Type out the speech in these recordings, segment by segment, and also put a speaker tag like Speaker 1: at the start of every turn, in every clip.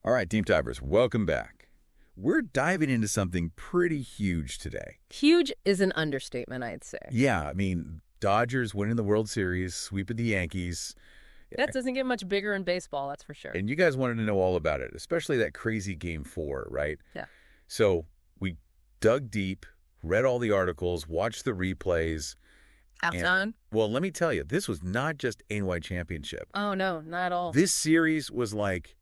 Speaker 1: All right, Deep Divers, welcome back. We're diving into something pretty huge today.
Speaker 2: Huge is an understatement, I'd say.
Speaker 1: Yeah, I mean, Dodgers winning the World Series, sweeping the Yankees.
Speaker 2: That doesn't get much bigger in baseball, that's for sure.
Speaker 1: And you guys wanted to know all about it, especially that crazy Game 4, right?
Speaker 2: Yeah.
Speaker 1: So we dug deep, read all the articles, watched the replays.
Speaker 2: Outside?
Speaker 1: Well, let me tell you, this was not just ANY Championship.
Speaker 2: Oh, no, not at all.
Speaker 1: This series was like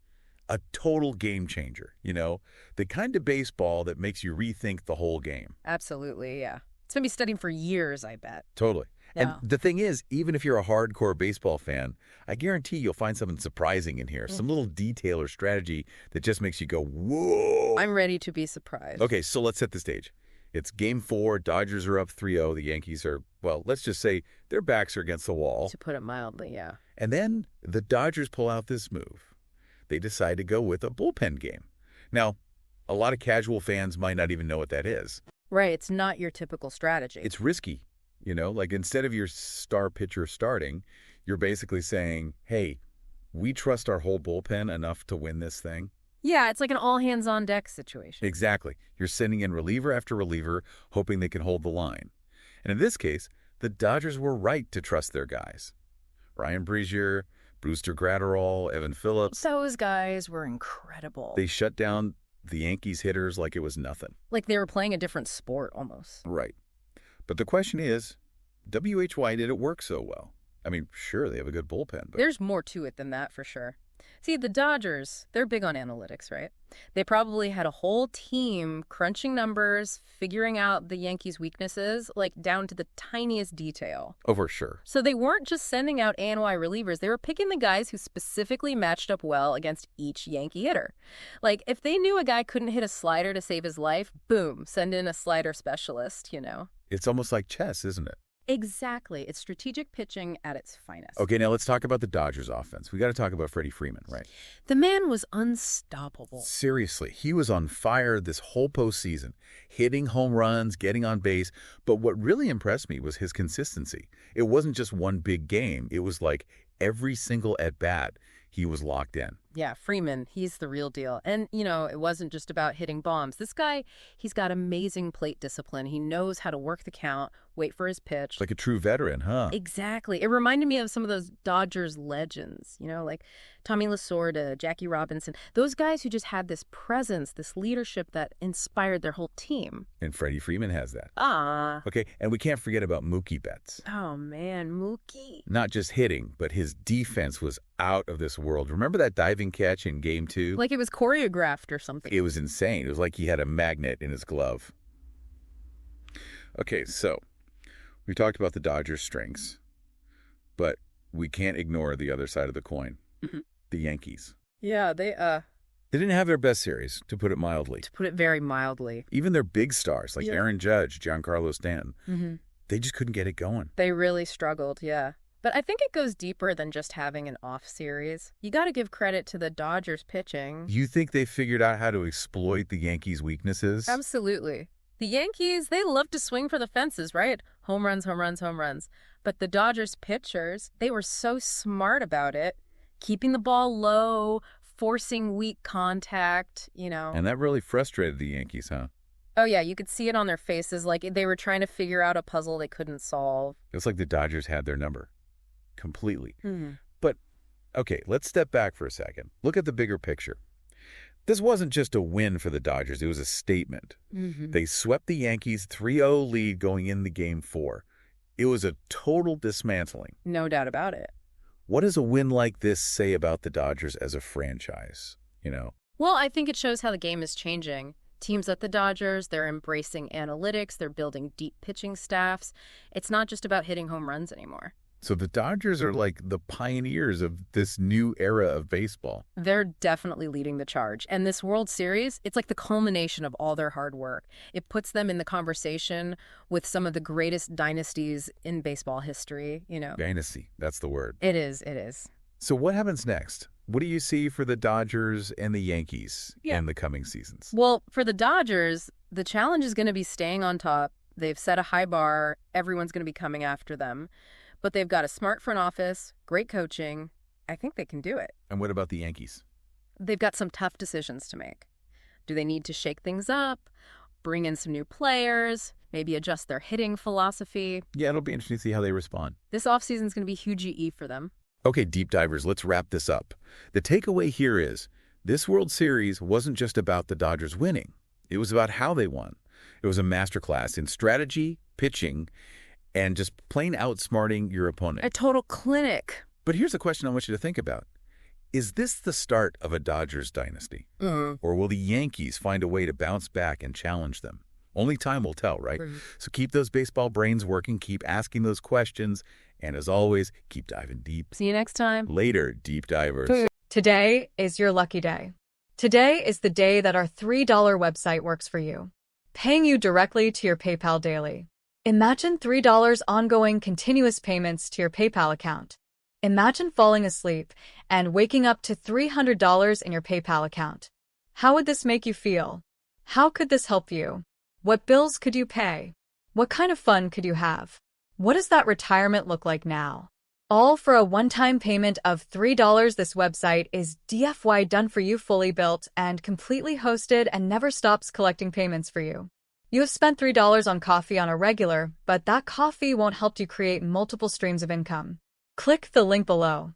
Speaker 1: a total game changer, you know? The kind of baseball that makes you rethink the whole game.
Speaker 2: Absolutely, yeah. It's going to be studying for years, I bet.
Speaker 1: Totally.
Speaker 2: Yeah.
Speaker 1: And the thing is, even if you're a hardcore baseball fan, I guarantee you'll find something surprising in here, some little detail or strategy that just makes you go, whoa.
Speaker 2: I'm ready to be surprised.
Speaker 1: Okay, so let's set the stage. It's Game 4. Dodgers are up 3-0. The Yankees are, well, let's just say their backs are against the wall.
Speaker 2: To put it mildly, yeah.
Speaker 1: And then the Dodgers pull out this move. They decide to go with a bullpen game. Now, a lot of casual fans might not even know what that is.
Speaker 2: Right, it's not your typical strategy.
Speaker 1: It's risky, you know? Like, instead of your star pitcher starting, you're basically saying, hey, we trust our whole bullpen enough to win this thing.
Speaker 2: Yeah, it's like an all-hands-on-deck situation.
Speaker 1: Exactly. You're sending in reliever after reliever, hoping they can hold the line. And in this case, the Dodgers were right to trust their guys. Ryan Brazier, Brewster Gratterall, Evan Phillips.
Speaker 2: Those guys were incredible.
Speaker 1: They shut down the Yankees hitters like it was nothing.
Speaker 2: Like they were playing a different sport, almost.
Speaker 1: Right. But the question is, why did it work so well? I mean, sure, they have a good bullpen, but
Speaker 2: There's more to it than that, for sure. See, the Dodgers, they're big on analytics, right? They probably had a whole team crunching numbers, figuring out the Yankees' weaknesses, like down to the tiniest detail.
Speaker 1: oh, for sure.
Speaker 2: So they weren't just sending out ANY relievers. They were picking the guys who specifically matched up well against each Yankee hitter. Like, if they knew a guy couldn't hit a slider to save his life, boom, send in a slider specialist, you know?
Speaker 1: It's almost like chess, isn't it?
Speaker 2: Exactly. It's strategic pitching at its finest.
Speaker 1: Okay, now let's talk about the Dodgers offense. We got to talk about Freddie Freeman, right?
Speaker 2: The man was unstoppable.
Speaker 1: Seriously, he was on fire this whole postseason, hitting home runs, getting on base. But what really impressed me was his consistency. It wasn't just one big game. It was like every single at-bat, he was locked in.
Speaker 2: Yeah, Freeman, he's the real deal. And, you know, it wasn't just about hitting bombs. This guy, he's got amazing plate discipline. He knows how to work the count, wait for his pitch.
Speaker 1: Like a true veteran, huh?
Speaker 2: Exactly. It reminded me of some of those Dodgers legends, you know, like Tommy Lasorda, Jackie Robinson, those guys who just had this presence, this leadership that inspired their whole team.
Speaker 1: And Freddie Freeman has that.
Speaker 2: Ah.
Speaker 1: Okay, and we can't forget about Mookie Betts.
Speaker 2: Oh, man, Mookie.
Speaker 1: Not just hitting, but his defense was out of this world. Remember that diving catch in Game 2?
Speaker 2: Like it was choreographed or something.
Speaker 1: It was insane. It was like he had a magnet in his glove. Okay, so we talked about the Dodgers' strengths, but we can't ignore the other side of the coin, the Yankees.
Speaker 2: Yeah,
Speaker 1: They didn't have their best series, to put it mildly.
Speaker 2: to put it very mildly.
Speaker 1: Even their big stars, like
Speaker 2: Yeah.
Speaker 1: Aaron Judge, Giancarlo Stanton, they just couldn't get it going.
Speaker 2: They really struggled, yeah. But I think it goes deeper than just having an off series. You got to give credit to the Dodgers pitching.
Speaker 1: You think they figured out how to exploit the Yankees' weaknesses?
Speaker 2: Absolutely. The Yankees, they love to swing for the fences, right? Home runs, home runs, home runs. But the Dodgers pitchers, they were so smart about it, keeping the ball low, forcing weak contact, you know.
Speaker 1: And that really frustrated the Yankees, huh?
Speaker 2: Oh, yeah, you could see it on their faces, like they were trying to figure out a puzzle they couldn't solve.
Speaker 1: It's like the Dodgers had their number. Completely. But, okay, let's step back for a second. Look at the bigger picture. This wasn't just a win for the Dodgers. It was a statement. They swept the Yankees 3-0 lead going into Game 4. It was a total dismantling.
Speaker 2: No doubt about it.
Speaker 1: What does a win like this say about the Dodgers as a franchise, you know?
Speaker 2: Well, I think it shows how the game is changing. Teams at the Dodgers, they're embracing analytics, they're building deep pitching staffs. It's not just about hitting home runs anymore.
Speaker 1: So the Dodgers are like the pioneers of this new era of baseball.
Speaker 2: They're definitely leading the charge. And this World Series, it's like the culmination of all their hard work. It puts them in the conversation with some of the greatest dynasties in baseball history, you know.
Speaker 1: Dynasty, that's the word.
Speaker 2: It is, it is.
Speaker 1: So what happens next? What do you see for the Dodgers and the Yankees in the coming seasons?
Speaker 2: Well, for the Dodgers, the challenge is going to be staying on top. They've set a high bar. Everyone's going to be coming after them. But they've got a smart front office, great coaching. I think they can do it.
Speaker 1: And what about the Yankees?
Speaker 2: They've got some tough decisions to make. Do they need to shake things up, bring in some new players, maybe adjust their hitting philosophy?
Speaker 1: Yeah, it'll be interesting to see how they respond.
Speaker 2: This offseason is going to be huge GE for them.
Speaker 1: Okay, deep divers, let's wrap this up. The takeaway here is this World Series wasn't just about the Dodgers winning. It was about how they won. It was a masterclass in strategy, pitching, and just plain outsmarting your opponent.
Speaker 2: A total clinic.
Speaker 1: But here's a question I want you to think about. Is this the start of a Dodgers dynasty? Or will the Yankees find a way to bounce back and challenge them? Only time will tell, right? So keep those baseball brains working, keep asking those questions, and as always, keep diving deep.
Speaker 2: See you next time.
Speaker 1: Later, deep divers.
Speaker 3: Today is your lucky day. Today is the day that our $3 website works for you, paying you directly to your PayPal daily. Imagine $3 ongoing continuous payments to your PayPal account. Imagine falling asleep and waking up to $300 in your PayPal account. How would this make you feel? How could this help you? What bills could you pay? What kind of fun could you have? What does that retirement look like now? All for a one-time payment of $3. This website is DFY done for you, fully built and completely hosted, and never stops collecting payments for you. You have spent $3 on coffee on a regular, but that coffee won't help you create multiple streams of income. Click the link below.